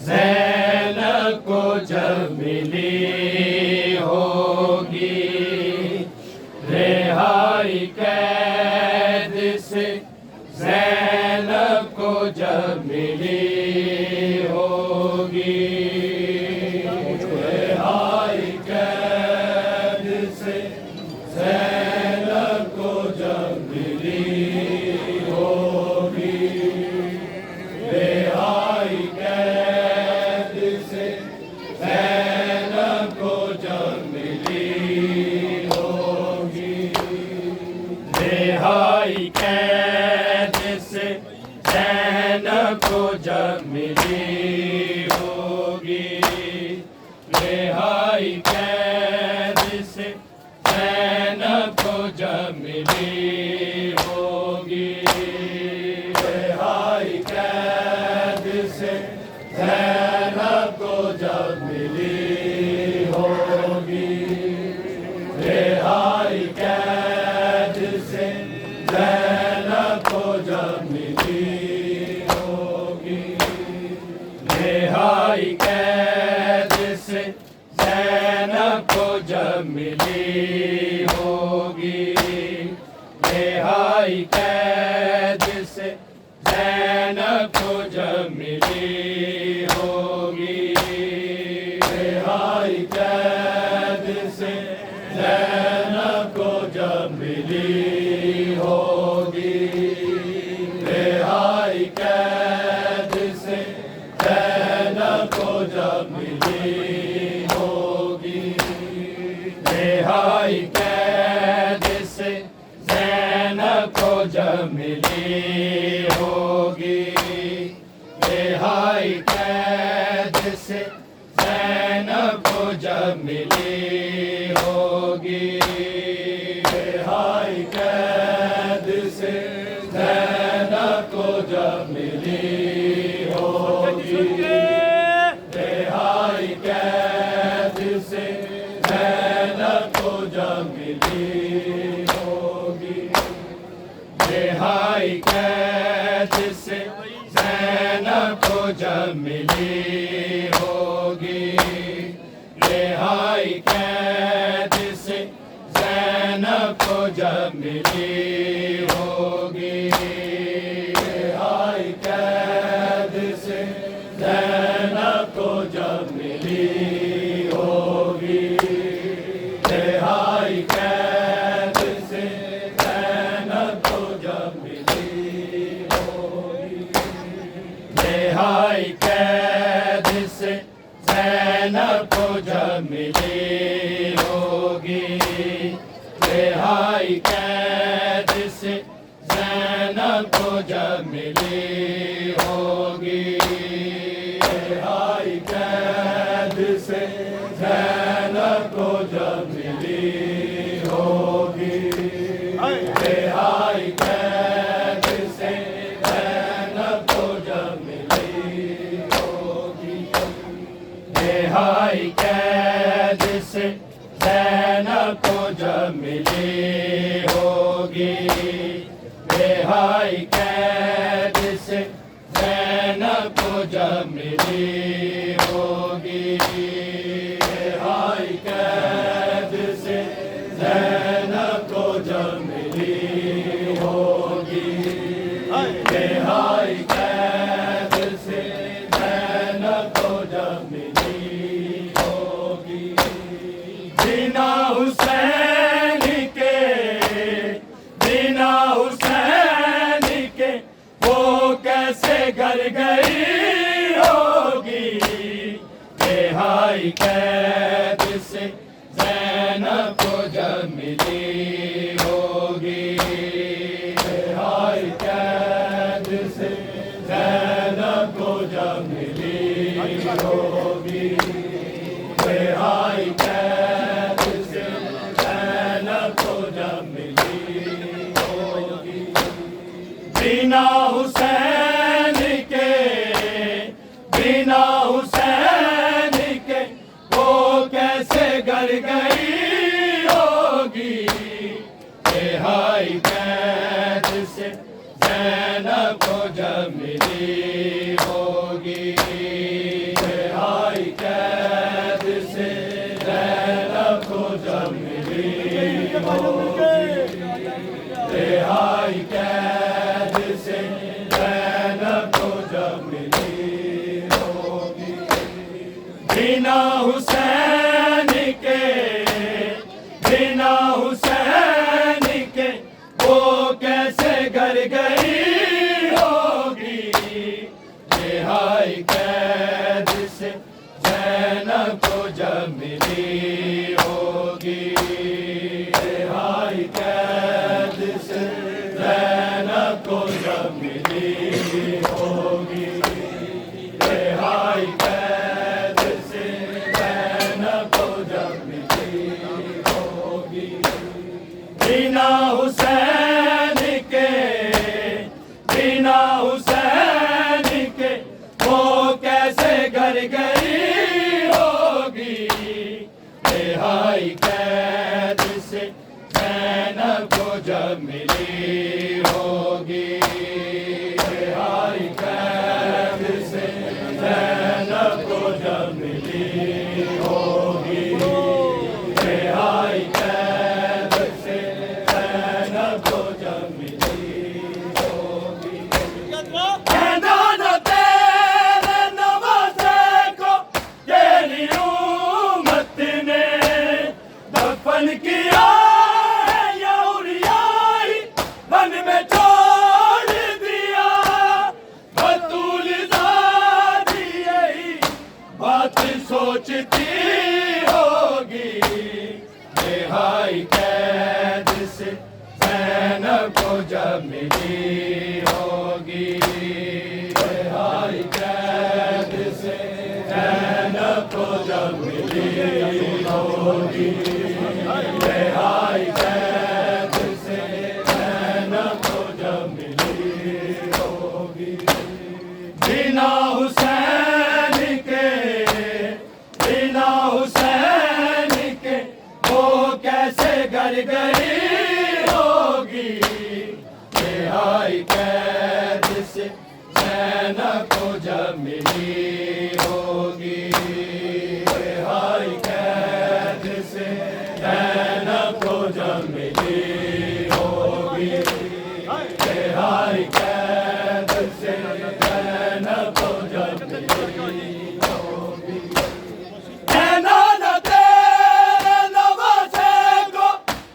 ज़ैनब को जब मिली होगी रिहाई कैद से, ज़ैनब को जब मिली होगी रिहाई कैद से, ज़ैनब को जब मिली होगी रिहाई कैद से, ज़ैनब को जब मिली होगी रिहाई कैद से, ज़ैनब को जब मिली होगी रिहाई कैद से, ज़ैनब को जब मिली होगी रिहाई कैद से, ज़ैनब को जब मिली होगी रिहाई कैद से, ज़ैनब को जब मिली होगी रिहाई कैद से, ज़ैनब को जब मिली होगी रिहाई कैद से, ज़ैनब को जब मिली होगी रिहाई कैद से, ज़ैनब को जब मिली होगी रिहाई कैद से, ज़ैनब को जब ज़ैनब को जब मिली होगी। रिहाई कैद से ज़ैनब को जब मिली होगी। रिहाई कैद से ज़ैनब को जब मिली होगी। रिहाई कैद से ज़ैनब को जब मिली होगी। रिहाई कैद से ज़ैनब को जब मिली होगी। रिहाई कैद से ज़ैनब को जब मिली होगी। रिहाई कैद से ज़ैनब को जब मिली होगी। रिहाई कैद से ज़ैनब को जब मिली होगी। रिहाई कैद से ज़ैनब को जब मिली होगी। रिहाई कैद से ज़ैनब को जब मिली होगी। रिहाई कैद से ज़ैनब को जब मिली होगी। रिहाई कैद से ज़ैनब को जब मिली होगी। रिहाई कैद से ज़ैनब को जब मिली होगी। रिहाई कैद से ज़ैनब को जब मिली होगी। रिहाई कैद से ज़ैनब को जब मिली होगी। बिना हुसैन के, बिना हुसैन के वो कैसे घर गई होगी। रिहाई कैद से ज़ैनब को जब मिली होगी। रिहाई कैद से ज़ैनब को जब मिली होगी। रिहाई कैद से ज़ैनब को जब मिली होगी। बिना हुसैन के, बिना हुसैन के वो कैसे घर गई होगी। रिहाई कैद से ज़ैनब को जब मिली होगी। रिहाई कैद से ज़ैनब को जब मिली होगी। रिहाई कैद से ज़ैनब को जब मिली होगी। बिना हुसैन के, बिना हुसैन के वो कैसे घर गई होगी। रिहाई कैद से ज़ैनब को जब मिली होगी। रिहाई कैद से ज़ैनब को जब मिली होगी। रिहाई कैद से ज़ैनब को जब मिली होगी। बिना हुसैन के, बिना हुसैन के वो कैसे घर गई होगी। रिहाई कैद से ज़ैनब को जब मिली होगी। रिहाई कैद से ज़ैनब को जब मिली होगी। रिहाई कैद से ज़ैनब को जब मिली होगी। कहना न तेरे नवाज़े को तेरी उम्मत ने दफन किया है या उरियाई वन में छोड़ दिया। बतूल ज़ादी यही बात सोचती होगी। रिहाई कैद से ज़ैनब को जब मिली होगी। रिहाई कैद से ज़ैनब को जब मिली होगी, रिहाई कैद से ज़ैनब को जब मिली होगी। बिना हुसैन के वो कैसे घर गई होगी, रिहाई कैद से ज़ैनब को जब मिली होगी, रिहाई कैद से ज़ैनब को जब मिली होगी, रिहाई कैद से ज़ैनब को जब मिली होगी। नाना तेरे नवासे को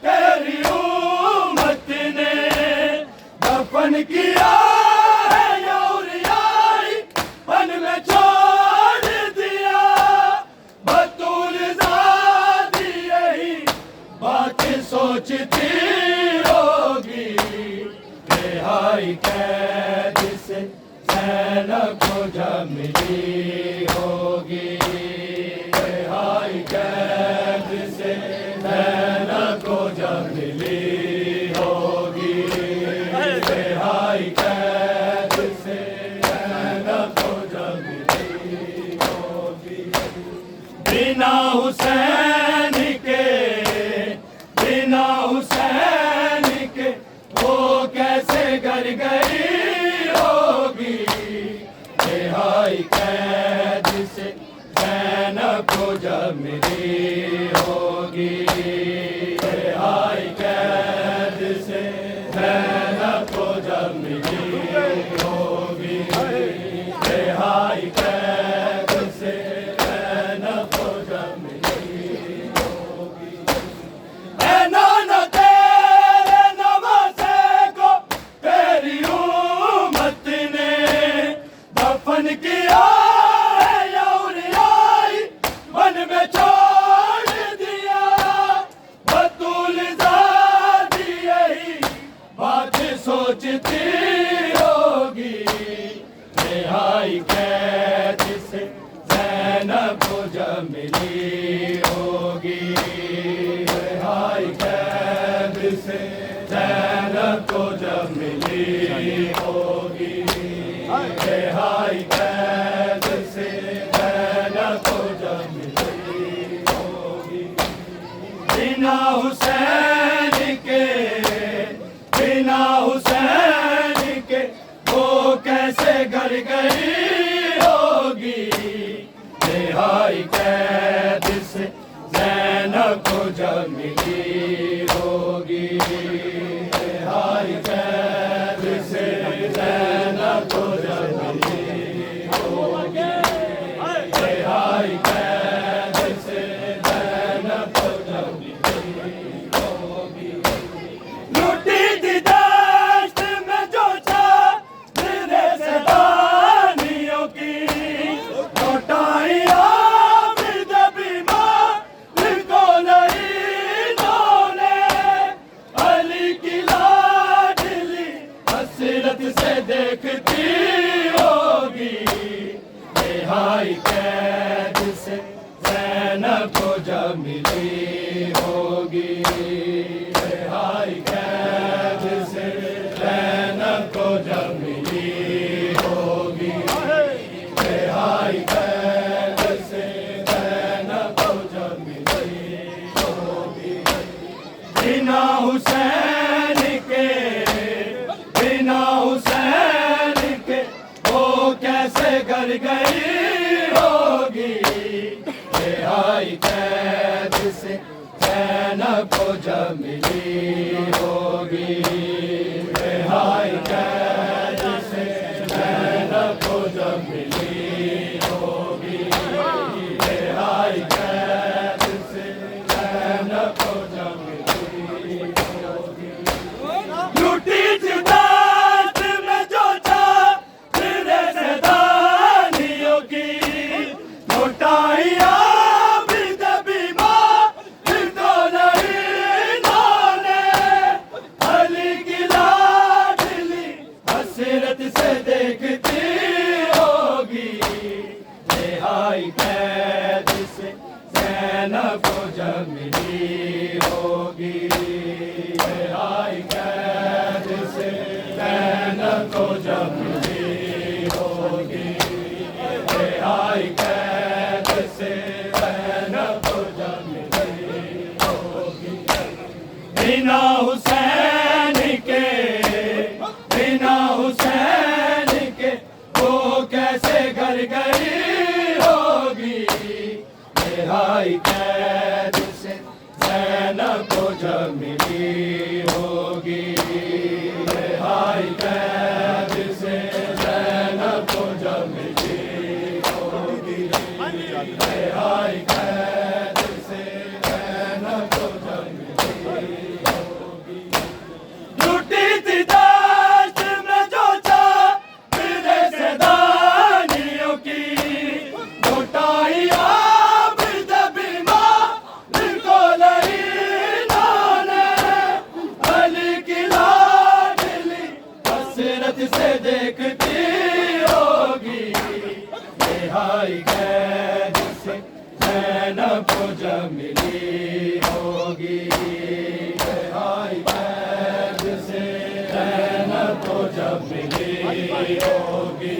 तेरी उम्मत ने दफन किया है और यारी वन में छोड़ दिया। बतूल ज़ादी यही बात सोचती होगी, रिहाई कैद से ज़ैनब को जब मिली होगी, रिहाई कैद से ज़ैनब को जब मिली होगी, रिहाई कैद से ज़ैनब को जब मिली होगी। बिना हुसैन के वो कैसे घर गई होगी, रिहाई कैद से ज़ैनब को जब मिली होगी, रिहाई कैद से ज़ैनब को जब मिली होगी, रिहाई कैद से ज़ैनब को जब मिली होगी। ऐ नाना तेरे नवासे को तेरी उम्मत ने दफन किया है और यारी वन में छोड़ दिया। बतूल ज़ादी यही बात सोचती होगी, रिहाई कैद से ज़ैनब को जब मिली होगी, रिहाई कैद से ज़ैनब को जब मिली होगी, रिहाई कैद से ज़ैनब को जब मिली होगी। बिना हुसैन के वो कैसे घर गई होगी, रिहाई कैद से ज़ैनब को जब मिली होगी, रिहाई कैद से ज़ैनब को जब मिली होगी, रिहाई कैद से ज़ैनब को जब मिली होगी। लूटी थी दश्त में जो छात्र सदानियों की, लौटाइया फिर बीमार को नहीं इन्होंने, अली की लाडली हसरत से देखती होगी, रिहाई कैद से ज़ैनब को जब मिली होगी, रिहाई कैद से ज़ैनब को जब मिली होगी, रिहाई कैद से ज़ैनब को जब मिली होगी। बिना हुसैन के वो कैसे घर गई होगी, रिहाई कैद से ज़ैनब को जब मिली होगी, रिहाई कैद से ज़ैनब को जब मिली होगी, रिहाई कैद से ज़ैनब को जब मिली होगी। लूटी थी दश्त में जो छात्र सदानियों की, लौटाइया फिर बीमार को नहीं इन्होंने, ज़ैनब को जब मिली होगी, रिहाई कैद से ज़ैनब को जब मिली होगी, रिहाई कैद से ज़ैनब को जब मिली होगी। बिना हुसैन के, बिना हुसैन के वो कैसे घर गई होगी, रिहाई कैद से ज़ैनब को जब मिली होगी, रिहाई कैद से ज़ैनब को जब मिली होगी, रिहाई कैद से ज़ैनब को जब मिली होगी। लुटी थी दश्त में जो चादरे से दानियों की, लुटाई आप जब बीमार को लईनाने, अली की लाडली हसरत से देखती होगी, रिहाई कैद से ज़ैनब को जब मिली होगी, रिहाई कैद से ज़ैनब को जब मिली होगी,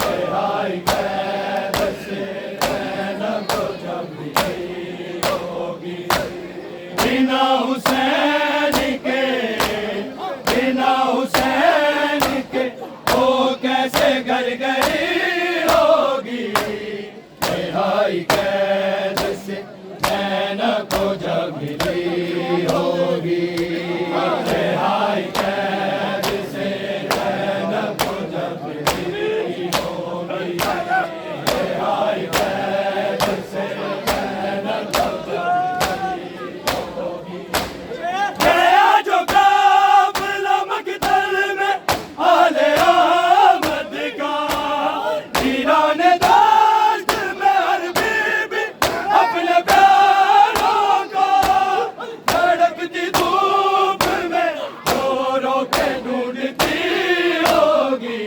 रिहाई कैद से ज़ैनब को जब मिली होगी। बिना हुसैन के, बिना हुसैन के वो कैसे घर गई होगी, रिहाई कैद से ज़ैनब को जब मिली होगी, रिहाई कैद से ज़ैनब को जब मिली होगी, रिहाई कैद से ज़ैनब को जब मिली होगी। गया जो काफ़िला मक़तल में आले अहमद का, वीराने दश्त में हर बीबी अपने प्यारों को, धड़कती धूप में रो रो के ढूंढती होगी,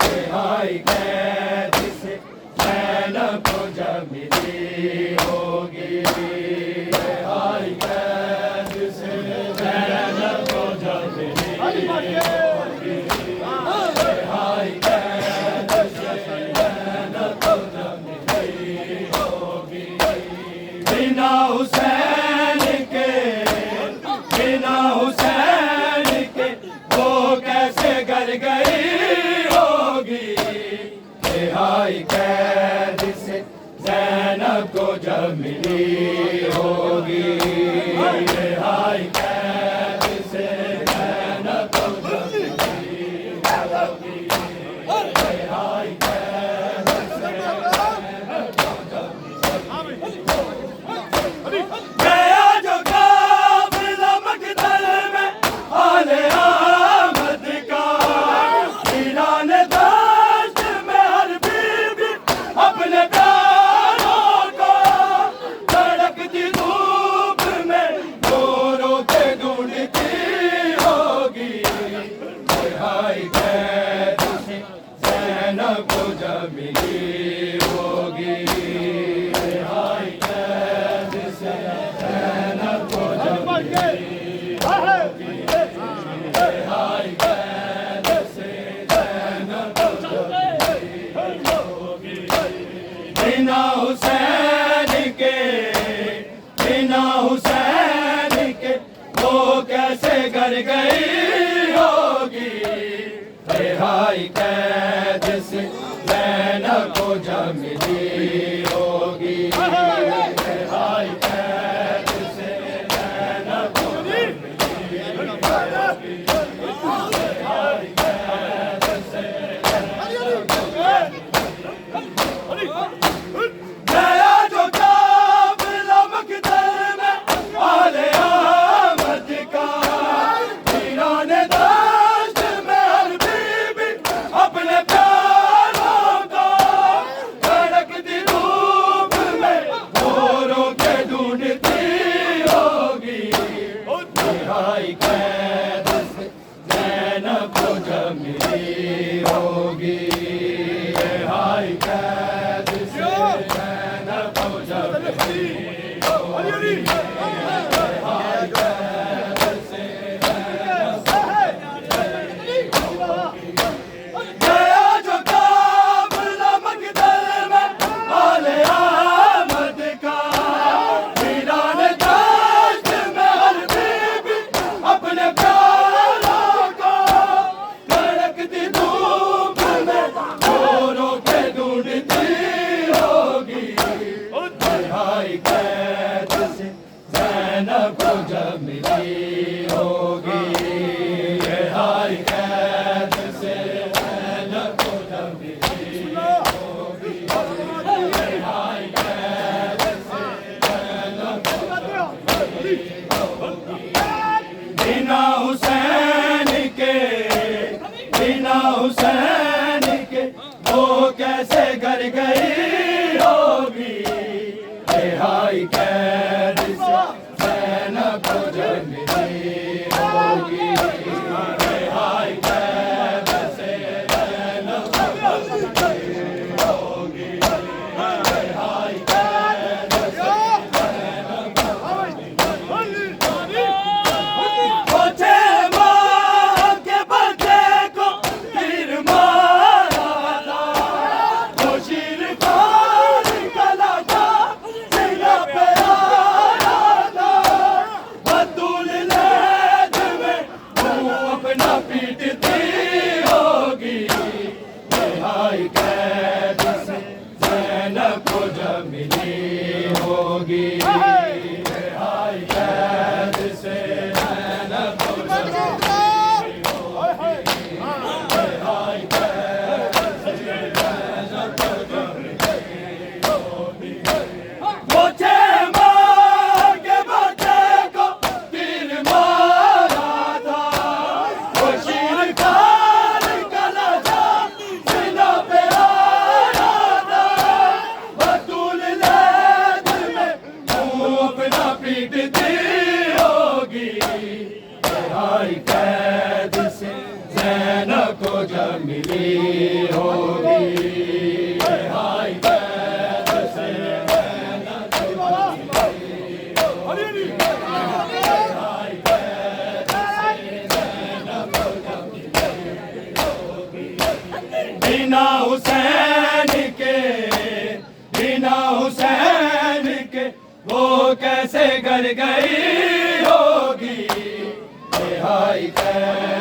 रिहाई कैद से ज़ैनब को जब मिली होगी, रिहाई कैद से ज़ैनब को जब मिली होगी, रिहाई कैद से ज़ैनब को जब मिली होगी। बिना हुसैन के, बिना हुसैन के वो कैसे घर गई होगी, रिहाई कैद से ज़ैनब को जब मिली होगी, रिहाई कैद से ज़ैनब को जब मिली होगी, रिहाई कैद से ज़ैनब को जब मिली होगी। गया जो काफ़िला मक़तल में आले अहमद का, वीराने दश्त में हर बीबी अपने प्यारों को, धड़कती धूप में रो रो के ढूंढती होगी, रिहाई कैद से ज़ैनब को जब मिली होगी, रिहाई कैद से ज़ैनब को जब मिली होगी, रिहाई कैद से ज़ैनब को जब मिली होगी। बिना हुसैन के, बिना हुसैन के वो कैसे घर गई होगी, रिहाई कैद से ज़ैनब को जब मिली होगी, रिहाई कैद से ज़ैनब को जब मिली होगी, रिहाई कैद से ज़ैनब को जब मिली होगी। गया जो काफ़िला मक़तल में आले अहमद का, वीराने दश्त में हर बीबी अपने प्यारों को, बिना हुसैन के वो कैसे घर गई होगी रिहाई कैद से ज़ैनब को जब मिली होगी रिहाई कैद से ज़ैनब को जब मिली होगी रिहाई कैद से ज़ैनब को जब मिली होगी बचे माँ के बच्चे को तीर मारा था वो शीर खान निकला था सीना पे आया था बतूल लैद में वो अपना पीटती होगी रिहाई कैद से ज़ैनब को जब मिली होगी रिहाई कैद से ज़ैनब को जब मिली होगी रिहाई कैद से ज़ैनब को जब मिली होगी वो छह माह के बच्चे को तीर मारा था वो शीर खान निकला था सीना पे आया था बतूल लैद में वो अपना पीटती होगी रिहाई कैद से ज़ैनब को जब मिली होगी रिहाई कैद से ज़ैनब को जब मिली होगी रिहाई कैद से ज़ैनब को जब मिली होगी बिना हुसैन के वो कैसे घर गई होगी रिहाई कैद